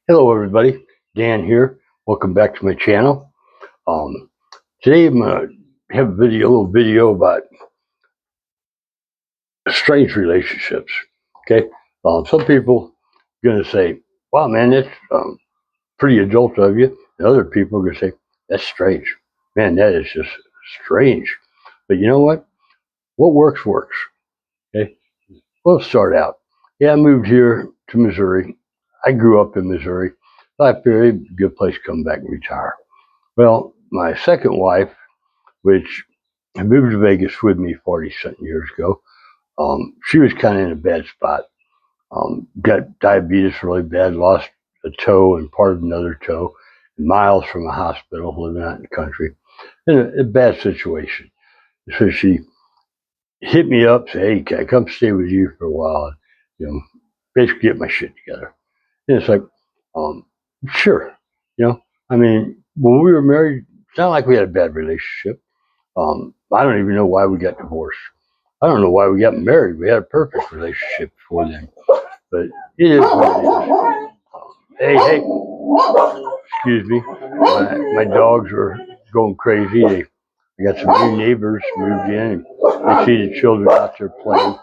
Hello everybody, Dan here. Welcome back to my channel. Um, Today I'm going to have a little video about strange relationships. Okay, some people are going to say, "Wow, man, that's pretty adult of you," and other people are going to say, "That's strange, man. That is just strange." But you know what? What works works. Okay, we'll start out. Yeah, I moved here to Missouri. I grew up in Missouri. I figured a good place to come back and retire. Well, my second wife, which moved to Vegas with me 40 something years ago, she was kind of in a bad spot. Got diabetes really bad, lost a toe and part of another toe, miles from a hospital, living out in the country, in a bad situation. So she hit me up, say, "Hey, can I come stay with you for a while? And, you know, basically get my shit together." And it's like, um, sure. You know, I mean, when we were married, it's not like we had a bad relationship. I don't even know why we got divorced. I don't know why we got married. We had a perfect relationship before then. But it is what it is. Hey, excuse me. My dogs are going crazy. I got some new neighbors moved in. And they see the children out there playing.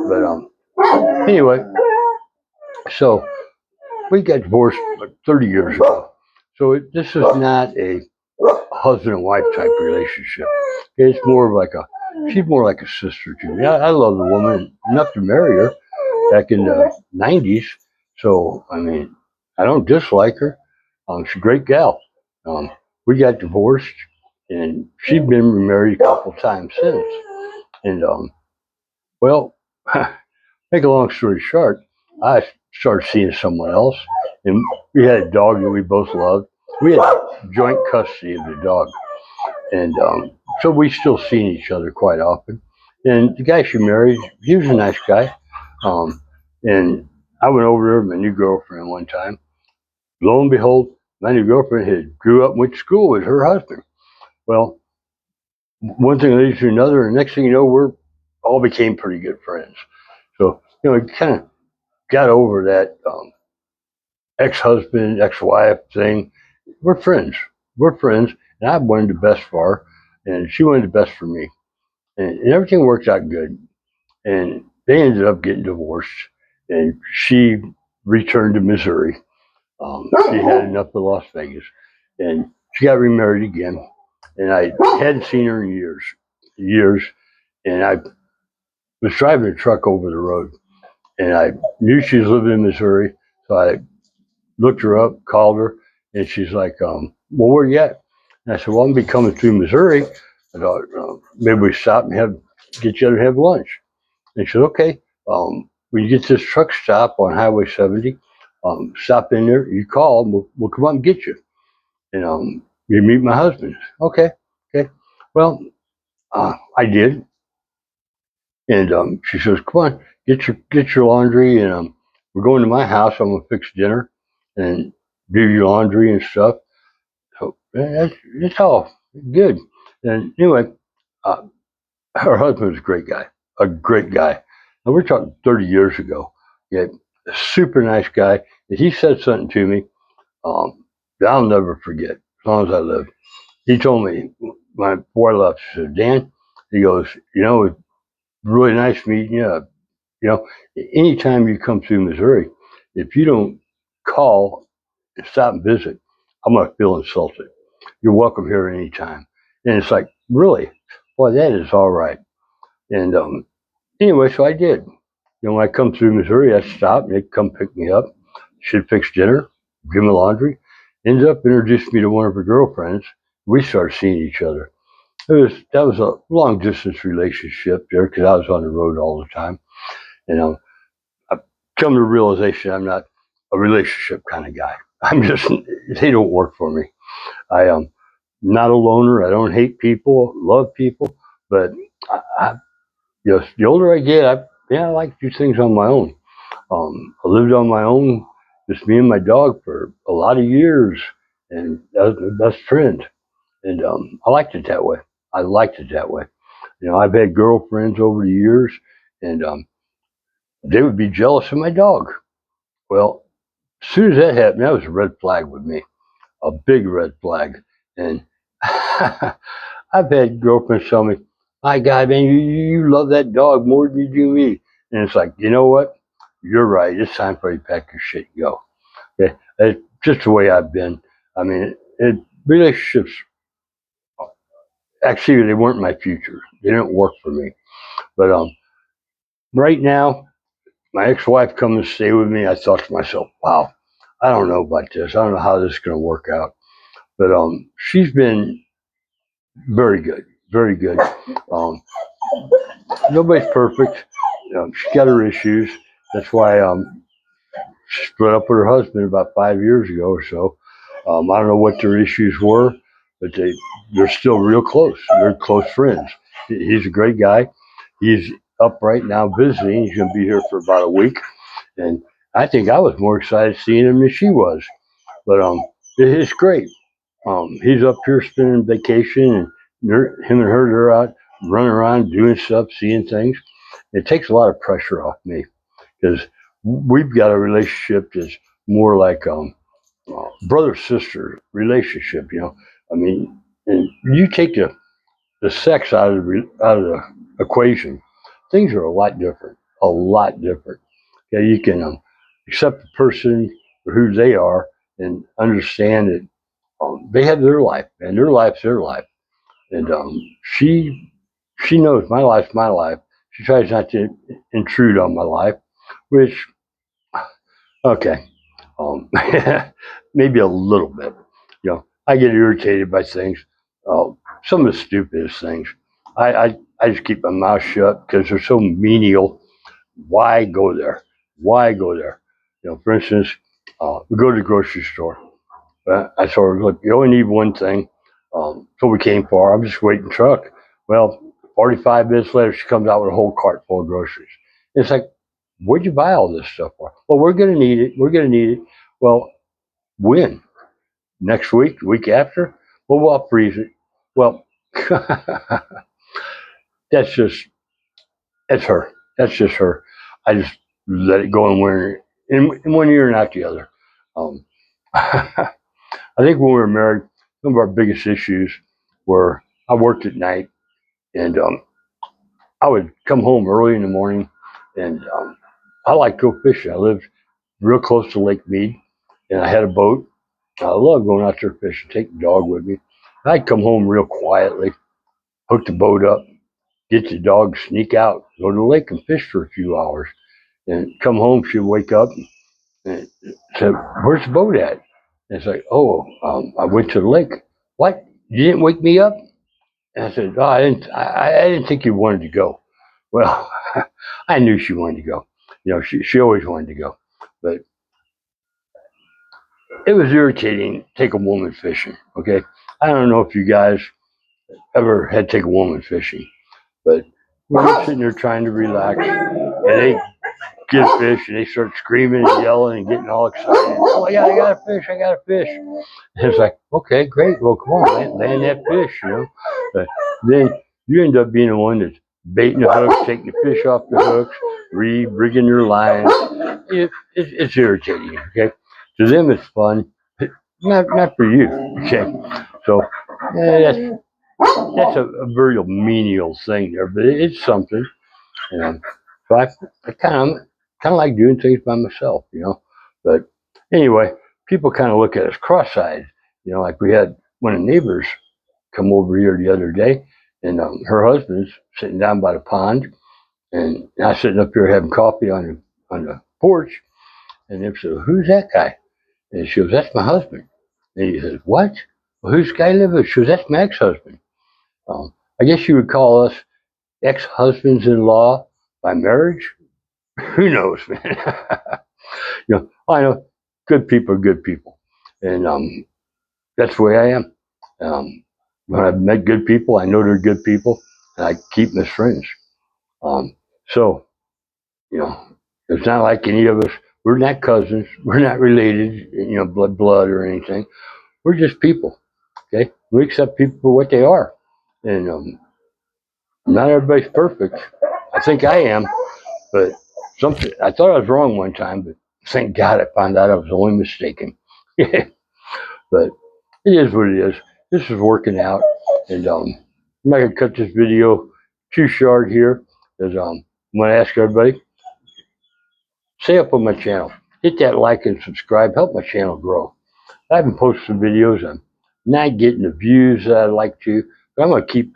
But anyway, so we got divorced like 30 years ago. So this is not a husband and wife type relationship. It's more of like she's more like a sister to me. I love the woman enough to marry her back in the 90s. So, I mean, I don't dislike her. She's a great gal. Um, we got divorced and she's been remarried a couple times since. And, well, make a long story short, I started seeing someone else and we had a dog that we both loved. We had joint custody of the dog. And so we still seen each other quite often. And the guy she married, he was a nice guy. Um, and I went over there with my new girlfriend one time. Lo and behold, my new girlfriend had grew up and went to school with her husband. Well, one thing leads to another, and next thing you know, we're all became pretty good friends. So, we kind of got over that ex-husband, ex-wife thing. We're friends. We're friends, and I wanted the best for her, and she wanted the best for me. And everything worked out good. And they ended up getting divorced, and she returned to Missouri. She had enough of Las Vegas, and she got remarried again. And I hadn't seen her in years. And I was driving a truck over the road, and I knew she was living in Missouri, so I looked her up, called her, and she's like, "Well, where you at?" And I said, "Well, I'm gonna be coming through Missouri. I thought maybe we stop and get together and have lunch." And she said, "Okay, when you get to this truck stop on Highway 70, stop in there. You call, and we'll come up and get you. And you meet my husband." Okay, okay. Well, I did, and she says, "Come on, get your laundry, and we're going to my house. I'm gonna fix dinner and do your laundry and stuff." So that's all good. And anyway, uh, her husband was a great guy. And we're talking 30 years ago. Yeah, a super nice guy. And he said something to me that I'll never forget as long as I live. He told me, before I left, he said, "Dan," he goes, "it's really nice meeting you. You know, anytime you come through Missouri, if you don't call and stop and visit, I'm going to feel insulted. You're welcome here anytime." And it's like, really? Boy, that is all right. And anyway, so I did. When I come through Missouri, I stop and they'd come pick me up. She'd fix dinner, give me laundry. Ended up introducing me to one of her girlfriends. We started seeing each other. That was a long distance relationship there because I was on the road all the time. And I've come to the realization I'm not a relationship kind of guy. They don't work for me. I am not a loner. I don't hate people, love people, but I the older I get, I like to do things on my own. I lived on my own, just me and my dog for a lot of years, and that was my best friend. And I liked it that way. I liked it that way. I've had girlfriends over the years, and they would be jealous of my dog. Well, As soon as that happened, that was a red flag with me, a big red flag. And I've had girlfriends tell me, "My God, man, you love that dog more than you do me." And it's like, you know what? You're right. It's time for you to pack your shit and go. Okay, it's just the way I've been. I mean, relationships actually they weren't my future. They didn't work for me. But right now, my ex-wife come and stay with me. I thought to myself, wow, I don't know about this. I don't know how this is going to work out. But she's been very good, very good. Um, Nobody's perfect. She's got her issues. That's why she split up with her husband about 5 years ago or so. I don't know what their issues were, but they're still real close. They're close friends. He's a great guy. He's up right now visiting. He's going to be here for about a week, and I think I was more excited seeing him than she was. But it's great. He's up here spending vacation, and him and her they're out running around doing stuff, seeing things. It takes a lot of pressure off me because we've got a relationship that's more like brother sister relationship. I mean, and you take the sex out of the equation, things are a lot different. A lot different. Yeah, you can accept the person for who they are and understand that they have their life, and their life's their life. And she knows my life's my life. She tries not to intrude on my life, which okay, maybe a little bit. I get irritated by things. Uh, some of the stupidest things. I just keep my mouth shut because they're so menial. Why go there? Why go there? For instance, we go to the grocery store. I told her, look, you only need one thing. So we came far. I'm just waiting truck. Well, 45 minutes later, she comes out with a whole cart full of groceries. It's like, where'd you buy all this stuff for? Well, we're going to need it. We're going to need it. Well, when? Next week? The week after? Well, we'll freeze it. Well, that's just, that's her. That's just her. I just let it go in one ear and out the other. Um, I think when we were married, some of our biggest issues were I worked at night and I would come home early in the morning and I like to go fishing. I lived real close to Lake Mead and I had a boat. I love going out there fishing, take the dog with me. I'd come home real quietly, hook the boat up, get the dog, sneak out, go to the lake and fish for a few hours. And come home, she'd wake up and said, "Where's the boat at?" And it's like, "Oh, I went to the lake." "What? You didn't wake me up?" And I said, "Oh, I didn't think you wanted to go." Well, I knew she wanted to go. She always wanted to go. But it was irritating to take a woman fishing. Okay. I don't know if you guys ever had to take a woman fishing, but when you're sitting there trying to relax and they get a fish and they start screaming and yelling and getting all excited. "Oh yeah, I got a fish, I got a fish." And it's like, okay, great. Well, come on, land that fish. But then you end up being the one that's baiting the hooks, taking the fish off the hooks, rigging your line. It's irritating, okay? To them, it's fun. Not for you, okay? So that's a very menial thing there, but it's something. And so I kind of like doing things by myself. But anyway, people kind of look at us cross-eyed. Like we had one of the neighbors come over here the other day, and her husband's sitting down by the pond, and I sitting up here having coffee on the porch, and they said, "Who's that guy?" And she goes, "That's my husband." And he says, "What? Well, who's the guy living with?" She goes, "That's my ex-husband." I guess you would call us ex-husbands-in-law by marriage. Who knows, man? I know good people are good people, and that's the way I am. When I've met good people, I know they're good people, and I keep them as friends. So you know, it's not like any of us. We're not cousins. We're not related. Blood or anything. We're just people. Okay, we accept people for what they are, and not everybody's perfect. I think I am, but something. I thought I was wrong one time, but Thank God I found out I was only mistaken. But it is what it is. This is working out, and I'm not gonna cut this video too short here. Because I'm gonna ask everybody, stay up on my channel, hit that like and subscribe, help my channel grow. I haven't posted some videos. I'm not getting the views that I'd like to, but I'm gonna keep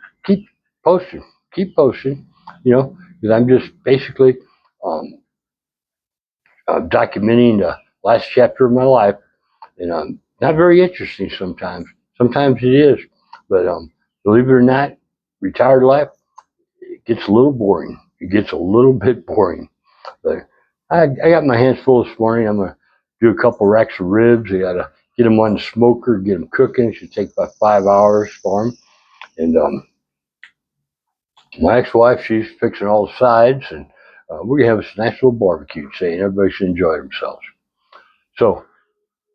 posting, keep posting. You know, because I'm just basically um, documenting the last chapter of my life, and not very interesting sometimes. Sometimes it is, but believe it or not, retired life, it gets a little boring. It gets a little bit boring. But I got my hands full this morning. I'm gonna do a couple racks of ribs. I gotta get them on the smoker, get them cooking. It should take about 5 hours for them. And my ex-wife, she's fixing all the sides, and we're gonna have a nice little barbecue today, and everybody should enjoy themselves. So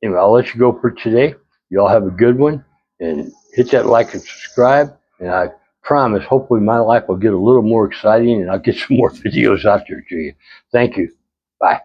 anyway, I'll let you go for today. Y'all have a good one, and hit that like and subscribe. And I promise, hopefully my life will get a little more exciting, and I'll get some more videos out there to you. Thank you. Bye.